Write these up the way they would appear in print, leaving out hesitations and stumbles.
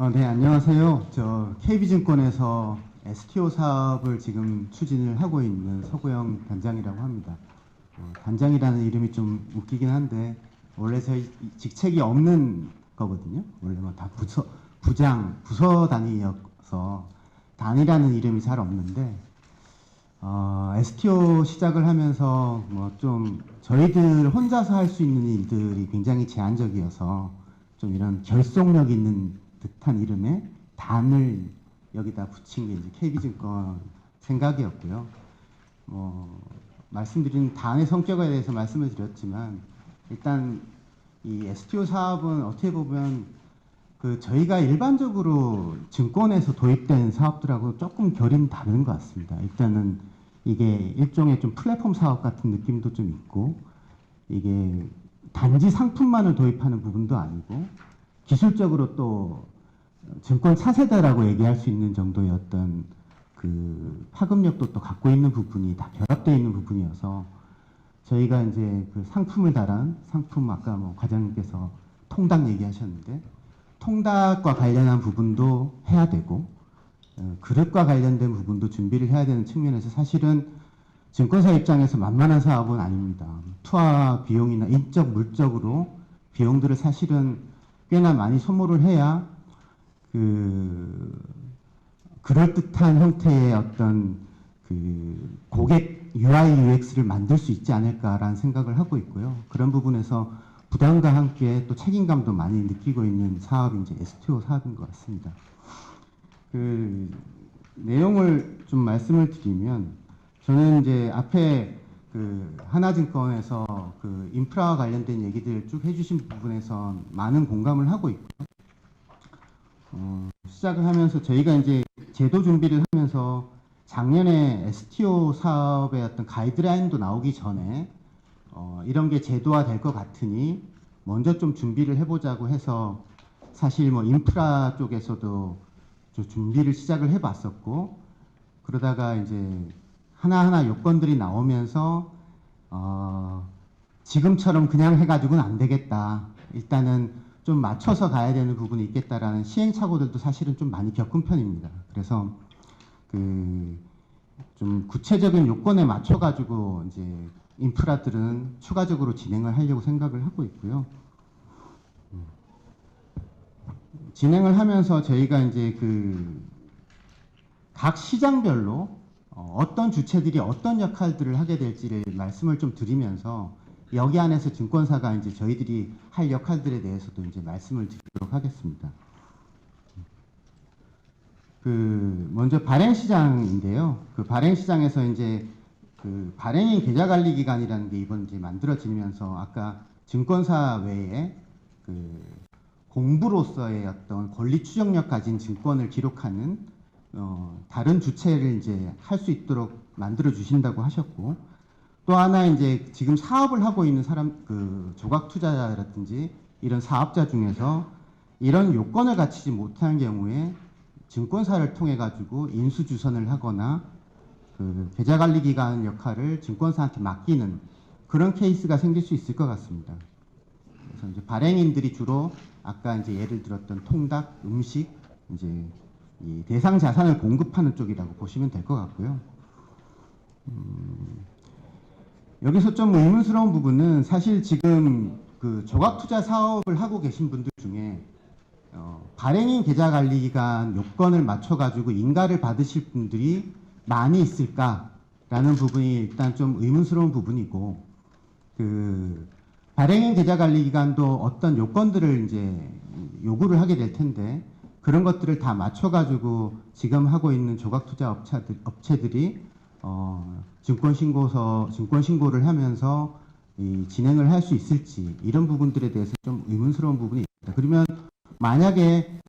네, 안녕하세요. 저 KB증권에서 STO 사업을 지금 추진을 하고 있는 서구영 단장이라고 합니다. 단장이라는 이름이 좀 웃기긴 한데 원래 저희 직책이 없는 거거든요. 원래 뭐 다 부장, 부서 단위여서 단이라는 이름이 잘 없는데 STO 시작을 하면서 뭐 좀 저희들 혼자서 할 수 있는 일들이 굉장히 제한적이어서 좀 이런 결속력 있는 듯한 이름의 단을 여기다 붙인 게 이제 KB증권 생각이었고요. 말씀드린 단의 성격에 대해서 말씀을 드렸지만 일단 이 STO 사업은 어떻게 보면 저희가 일반적으로 증권에서 도입된 사업들하고 조금 결이 다른 것 같습니다. 일단은 이게 일종의 좀 플랫폼 사업 같은 느낌도 좀 있고 이게 단지 상품만을 도입하는 부분도 아니고 기술적으로 또 증권 차세대라고 얘기할 수 있는 정도의 어떤 파급력도 또 갖고 있는 부분이 다 결합되어 있는 부분이어서 저희가 이제 상품을 달한 상품 아까 뭐 과장님께서 통닭 얘기하셨는데 통닭과 관련한 부분도 해야 되고 그릇과 관련된 부분도 준비를 해야 되는 측면에서 사실은 증권사 입장에서 만만한 사업은 아닙니다. 투하 비용이나 인적, 물적으로 비용들을 사실은 꽤나 많이 소모를 해야 그럴듯한 형태의 어떤 고객 UI, UX를 만들 수 있지 않을까라는 생각을 하고 있고요. 그런 부분에서 부담과 함께 또 책임감도 많이 느끼고 있는 사업이 이제 STO 사업인 것 같습니다. 내용을 좀 말씀을 드리면 저는 이제 앞에 하나증권에서 인프라와 관련된 얘기들 쭉 해주신 부분에서 많은 공감을 하고 있고 시작을 하면서 저희가 이제 제도 준비를 하면서 작년에 STO 사업의 어떤 가이드라인도 나오기 전에 이런 게 제도화 될 것 같으니 먼저 좀 준비를 해보자고 해서 사실 뭐 인프라 쪽에서도 좀 준비를 시작을 해봤었고 그러다가 이제 하나하나 요건들이 나오면서 지금처럼 그냥 해가지고는 안 되겠다. 일단은 좀 맞춰서 가야 되는 부분이 있겠다라는 시행착오들도 사실은 좀 많이 겪은 편입니다. 그래서 좀 구체적인 요건에 맞춰가지고 이제 인프라들은 추가적으로 진행을 하려고 생각을 하고 있고요. 진행을 하면서 저희가 이제 각 시장별로 어떤 주체들이 어떤 역할들을 하게 될지를 말씀을 좀 드리면서 여기 안에서 증권사가 이제 저희들이 할 역할들에 대해서도 이제 말씀을 드리도록 하겠습니다. 먼저 발행시장인데요. 발행시장에서 이제 발행인 계좌관리기관이라는 게 이번 이제 만들어지면서 아까 증권사 외에 공부로서의 어떤 권리 추적력 가진 증권을 기록하는 다른 주체를 이제 할 수 있도록 만들어 주신다고 하셨고 또 하나 이제 지금 사업을 하고 있는 사람 조각 투자자라든지 이런 사업자 중에서 이런 요건을 갖추지 못한 경우에 증권사를 통해 가지고 인수 주선을 하거나 계좌관리기관 역할을 증권사한테 맡기는 그런 케이스가 생길 수 있을 것 같습니다. 그래서 이제 발행인들이 주로 아까 이제 예를 들었던 통닭, 음식, 이제 이 대상 자산을 공급하는 쪽이라고 보시면 될 것 같고요. 여기서 좀 의문스러운 부분은 사실 지금 조각 투자 사업을 하고 계신 분들 중에 발행인 계좌관리기관 요건을 맞춰가지고 인가를 받으실 분들이 많이 있을까라는 부분이 일단 좀 의문스러운 부분이고 발행인 계좌관리기관도 어떤 요건들을 이제 요구를 하게 될 텐데 그런 것들을 다 맞춰가지고 지금 하고 있는 조각투자 업체들이 증권신고를 하면서 진행을 할 수 있을지 이런 부분들에 대해서 좀 의문스러운 부분이 있습니다. 그러면 만약에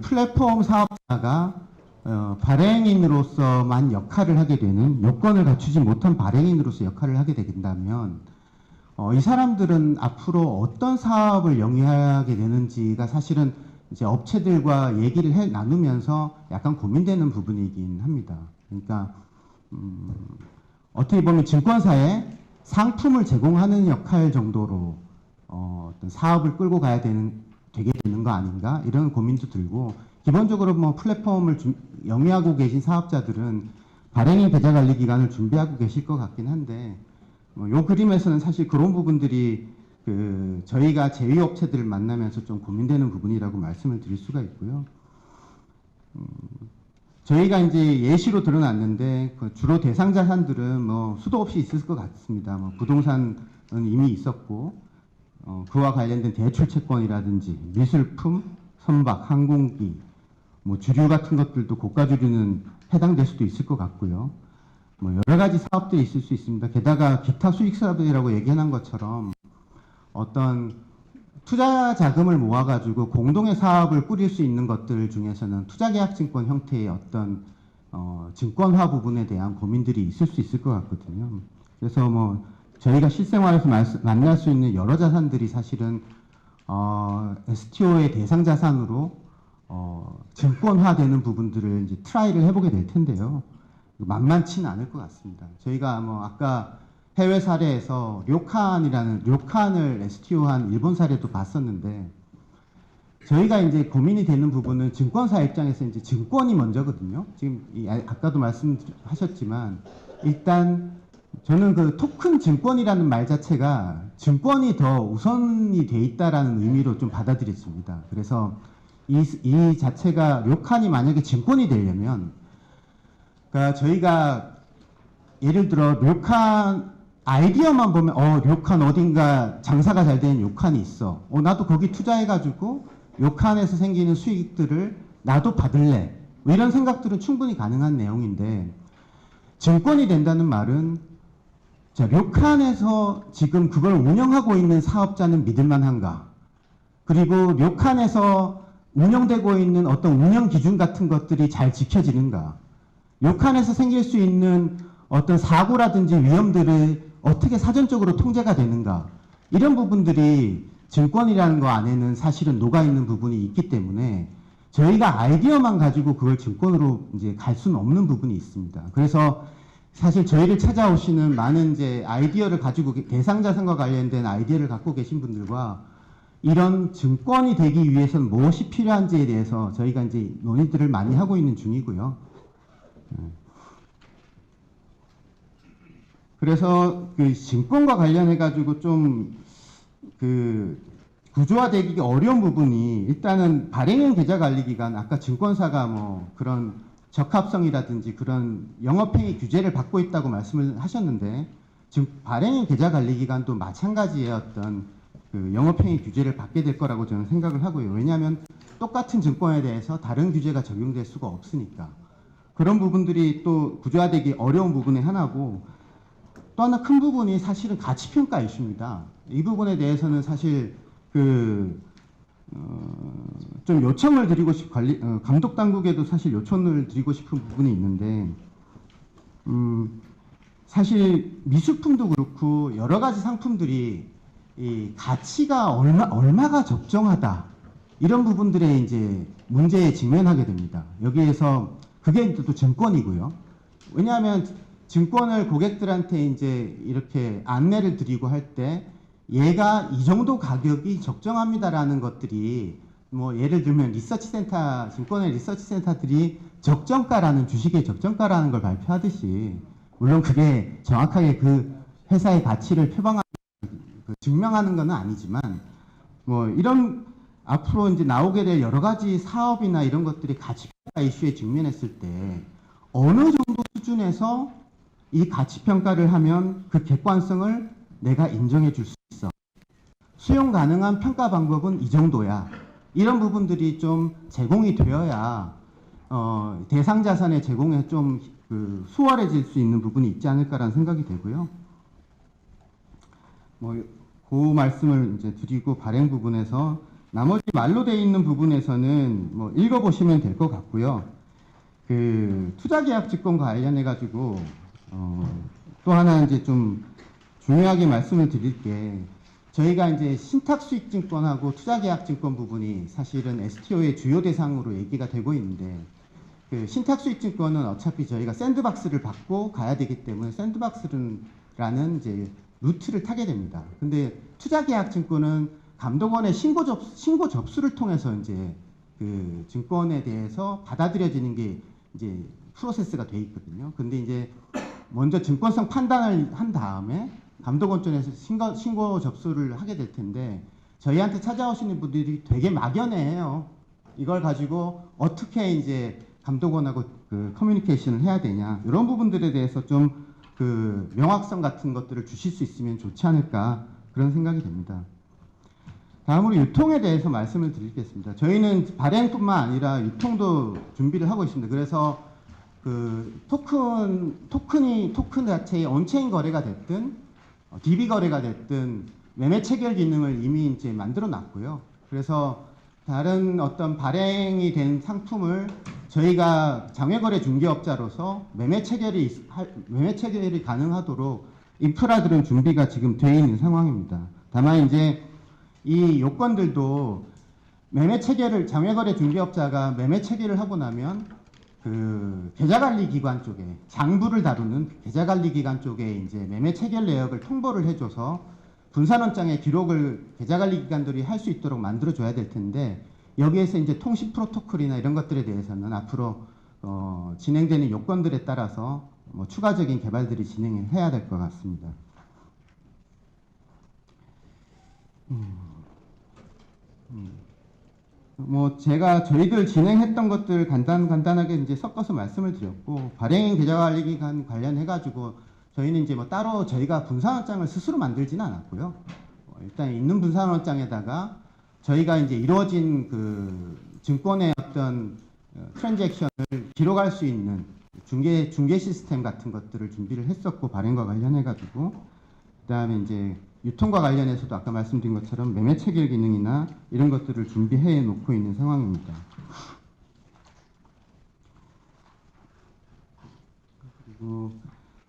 플랫폼 사업자가 발행인으로서만 역할을 하게 되는 요건을 갖추지 못한 발행인으로서 역할을 하게 된다면 이 사람들은 앞으로 어떤 사업을 영위하게 되는지가 사실은 이제 업체들과 얘기를 나누면서 약간 고민되는 부분이긴 합니다. 그러니까 어떻게 보면 증권사에 상품을 제공하는 역할 정도로 어떤 사업을 끌고 가야 되는 되게 되는 거 아닌가 이런 고민도 들고, 기본적으로 뭐 플랫폼을 영위하고 계신 사업자들은 발행인 계좌 관리 기간을 준비하고 계실 것 같긴 한데, 요 그림에서는 사실 그런 부분들이 저희가 제휴업체들을 만나면서 좀 고민되는 부분이라고 말씀을 드릴 수가 있고요. 저희가 이제 예시로 드러났는데 주로 대상 자산들은 뭐 수도 없이 있을 것 같습니다. 뭐 부동산은 이미 있었고, 그와 관련된 대출 채권이라든지 미술품, 선박, 항공기, 뭐 주류 같은 것들도 고가 주류는 해당될 수도 있을 것 같고요. 뭐 여러 가지 사업들이 있을 수 있습니다. 게다가 기타 수익 사업이라고 얘기한 것처럼 어떤 투자 자금을 모아가지고 공동의 사업을 꾸릴 수 있는 것들 중에서는 투자계약증권 형태의 어떤 증권화 부분에 대한 고민들이 있을 수 있을 것 같거든요. 그래서 뭐 저희가 실생활에서 만날 수 있는 여러 자산들이 사실은 STO의 대상 자산으로 증권화되는 부분들을 이제 트라이를 해보게 될 텐데요. 만만치는 않을 것 같습니다. 저희가 뭐 아까 해외 사례에서 료칸을 STO한 일본 사례도 봤었는데, 저희가 이제 고민이 되는 부분은 증권사 입장에서 이제 증권이 먼저거든요. 지금 아까도 말씀하셨지만 일단 저는 그 토큰 증권이라는 말 자체가 증권이 더 우선이 돼 있다라는 의미로 좀 받아들였습니다. 그래서 이 자체가 료칸이 만약에 증권이 되려면, 그러니까 저희가 예를 들어 료칸 아이디어만 보면 료칸 어딘가 장사가 잘 되는 료칸이 있어. 나도 거기 투자해가지고 료칸에서 생기는 수익들을 나도 받을래. 뭐 이런 생각들은 충분히 가능한 내용인데, 증권이 된다는 말은 자, 료칸에서 지금 그걸 운영하고 있는 사업자는 믿을만한가? 그리고 료칸에서 운영되고 있는 어떤 운영 기준 같은 것들이 잘 지켜지는가? 료칸에서 생길 수 있는 어떤 사고라든지 위험들을 어떻게 사전적으로 통제가 되는가? 이런 부분들이 증권이라는 거 안에는 사실은 녹아있는 부분이 있기 때문에 저희가 아이디어만 가지고 그걸 증권으로 이제 갈 수는 없는 부분이 있습니다. 그래서 사실 저희를 찾아오시는 많은 이제 아이디어를 가지고 대상 자산과 관련된 아이디어를 갖고 계신 분들과 이런 증권이 되기 위해서는 무엇이 필요한지에 대해서 저희가 이제 논의들을 많이 하고 있는 중이고요. 그래서 그 증권과 관련해 가지고 좀 구조화되기 어려운 부분이, 일단은 발행인 계좌 관리 기간, 아까 증권사가 뭐 그런 적합성이라든지 그런 영업행위 규제를 받고 있다고 말씀을 하셨는데, 지금 발행인 계좌 관리 기간도 마찬가지의 어떤 영업행위 규제를 받게 될 거라고 저는 생각을 하고요. 왜냐하면 똑같은 증권에 대해서 다른 규제가 적용될 수가 없으니까. 그런 부분들이 또 구조화되기 어려운 부분의 하나고, 또 하나 큰 부분이 사실은 가치평가 이슈입니다. 이 부분에 대해서는 사실 좀 요청을 드리고 감독 당국에도 사실 요청을 드리고 싶은 부분이 있는데, 사실 미술품도 그렇고 여러 가지 상품들이 이 가치가 얼마가 적정하다, 이런 부분들에 이제 문제에 직면하게 됩니다. 여기에서 그게 또 증권이고요. 왜냐하면 증권을 고객들한테 이제 이렇게 안내를 드리고 할 때 얘가 이 정도 가격이 적정합니다라는 것들이, 뭐 예를 들면 증권의 리서치 센터들이 적정가라는, 주식의 적정가라는 걸 발표하듯이, 물론 그게 정확하게 그 회사의 가치를 증명하는 건 아니지만, 뭐 이런 앞으로 이제 나오게 될 여러 가지 사업이나 이런 것들이 가치평가 이슈에 직면했을 때 어느 정도 수준에서 이 가치평가를 하면 그 객관성을 내가 인정해 줄 수 있어. 수용 가능한 평가 방법은 이 정도야. 이런 부분들이 좀 제공이 되어야 대상 자산의 제공에 좀 수월해질 수 있는 부분이 있지 않을까라는 생각이 되고요. 그 말씀을 이제 드리고, 발행 부분에서 나머지 말로 되어 있는 부분에서는 뭐 읽어보시면 될 것 같고요. 투자계약증권과 관련해 가지고 또 하나 이제 좀 중요하게 말씀을 드릴 게, 저희가 이제 신탁수익증권하고 투자계약증권 부분이 사실은 STO의 주요 대상으로 얘기가 되고 있는데, 신탁수익증권은 어차피 저희가 샌드박스를 받고 가야 되기 때문에 샌드박스라는 이제 루트를 타게 됩니다. 근데 투자계약증권은 감독원의 신고 접수를 통해서 이제 그 증권에 대해서 받아들여지는 게 이제 프로세스가 돼 있거든요. 근데 이제 먼저 증권성 판단을 한 다음에 감독원 쪽에서 신고 접수를 하게 될 텐데 저희한테 찾아오시는 분들이 되게 막연해요. 이걸 가지고 어떻게 이제 감독원하고 그 커뮤니케이션을 해야 되냐 이런 부분들에 대해서 좀 그 명확성 같은 것들을 주실 수 있으면 좋지 않을까 그런 생각이 됩니다. 다음으로 유통에 대해서 말씀을 드리겠습니다. 저희는 발행뿐만 아니라 유통도 준비를 하고 있습니다. 그래서 그 토큰 자체의 온체인 거래가 됐든 DB 거래가 됐든 매매 체결 기능을 이미 이제 만들어 놨고요. 그래서 다른 어떤 발행이 된 상품을 저희가 장외거래 중개업자로서 매매 체결이 가능하도록 인프라들은 준비가 지금 되어 있는 상황입니다. 다만 이제 이 요건들도 매매 체결을 장외거래 중개업자가 매매 체결을 하고 나면 그 계좌관리기관 쪽에 장부를 다루는 계좌관리기관 쪽에 이제 매매 체결 내역을 통보를 해줘서 분산원장의 기록을 계좌관리기관들이 할 수 있도록 만들어줘야 될 텐데 여기에서 이제 통신 프로토콜이나 이런 것들에 대해서는 앞으로 진행되는 요건들에 따라서 뭐 추가적인 개발들이 진행해야 될 것 같습니다. 뭐 제가 저희들 진행했던 것들 간단하게 이제 섞어서 말씀을 드렸고 발행 계좌관리기관 관련해 가지고 저희는 이제 뭐 따로 저희가 분산원장을 스스로 만들지는 않았고요. 일단 있는 분산원장에다가 저희가 이제 이루어진 그 증권의 어떤 트랜잭션을 기록할 수 있는 중개 시스템 같은 것들을 준비를 했었고 발행과 관련해 가지고 그다음에 이제 유통과 관련해서도 아까 말씀드린 것처럼 매매 체결 기능이나 이런 것들을 준비해 놓고 있는 상황입니다. 그리고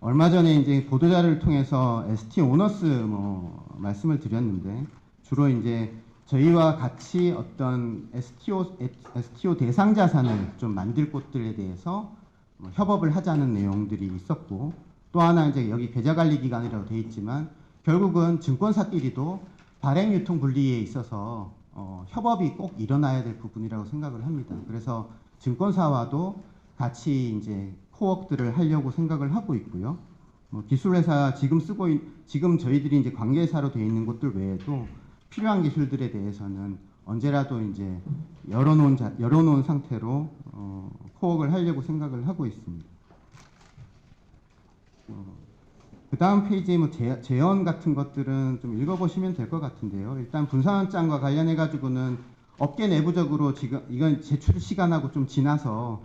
얼마 전에 이제 보도자료를 통해서 ST 오너스 뭐 말씀을 드렸는데 주로 이제 저희와 같이 어떤 STO 대상 자산을 좀 만들 곳들에 대해서 뭐 협업을 하자는 내용들이 있었고 또 하나 이제 여기 계좌관리기관이라고 되어 있지만 결국은 증권사끼리도 발행 유통 분리에 있어서 협업이 꼭 일어나야 될 부분이라고 생각을 합니다. 그래서 증권사와도 같이 이제 코웍들을 하려고 생각을 하고 있고요. 뭐 기술회사 지금 저희들이 이제 관계사로 되어 있는 곳들 외에도 필요한 기술들에 대해서는 언제라도 이제 열어놓은 상태로 코웍을 하려고 생각을 하고 있습니다. 그 다음 페이지에 뭐 제언 같은 것들은 좀 읽어보시면 될 것 같은데요. 일단 분산원장과 관련해 가지고는 업계 내부적으로 지금 이건 제출 시간하고 좀 지나서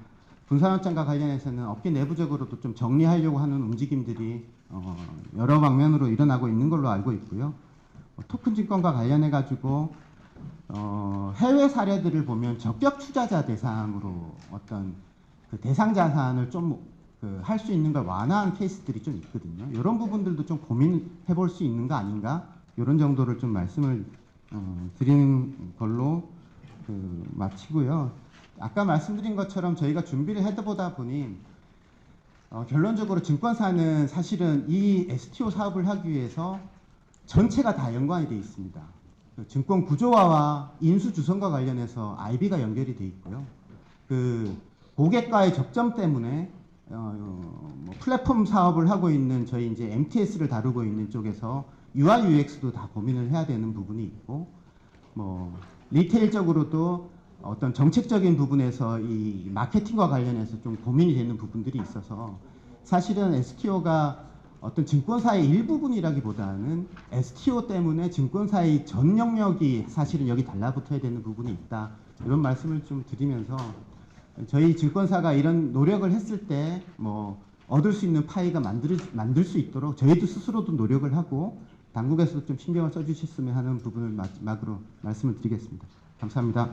분산원장과 관련해서는 업계 내부적으로도 좀 정리하려고 하는 움직임들이 여러 방면으로 일어나고 있는 걸로 알고 있고요. 토큰 증권과 관련해 가지고 해외 사례들을 보면 적격 투자자 대상으로 어떤 그 대상 자산을 좀 할 수 있는 걸 완화한 케이스들이 좀 있거든요. 이런 부분들도 좀 고민해 볼 수 있는 거 아닌가? 이런 정도를 좀 말씀을 드리는 걸로 마치고요. 아까 말씀드린 것처럼 저희가 준비를 해보다 보니 결론적으로 증권사는 사실은 이 STO 사업을 하기 위해서 전체가 다 연관이 되어 있습니다. 증권 구조화와 인수 주선과 관련해서 IB가 연결이 되어 있고요. 그 고객과의 접점 때문에 뭐 플랫폼 사업을 하고 있는 저희 이제 MTS를 다루고 있는 쪽에서 UI UX도 다 고민을 해야 되는 부분이 있고 뭐 리테일적으로도 어떤 정책적인 부분에서 이 마케팅과 관련해서 좀 고민이 되는 부분들이 있어서 사실은 STO가 어떤 증권사의 일부분이라기보다는 STO 때문에 증권사의 전 영역이 사실은 여기 달라붙어야 되는 부분이 있다. 이런 말씀을 좀 드리면서 저희 증권사가 이런 노력을 했을 때 뭐 얻을 수 있는 파이가 만들 수 있도록 저희도 스스로도 노력을 하고 당국에서도 좀 신경을 써주셨으면 하는 부분을 마지막으로 말씀을 드리겠습니다. 감사합니다.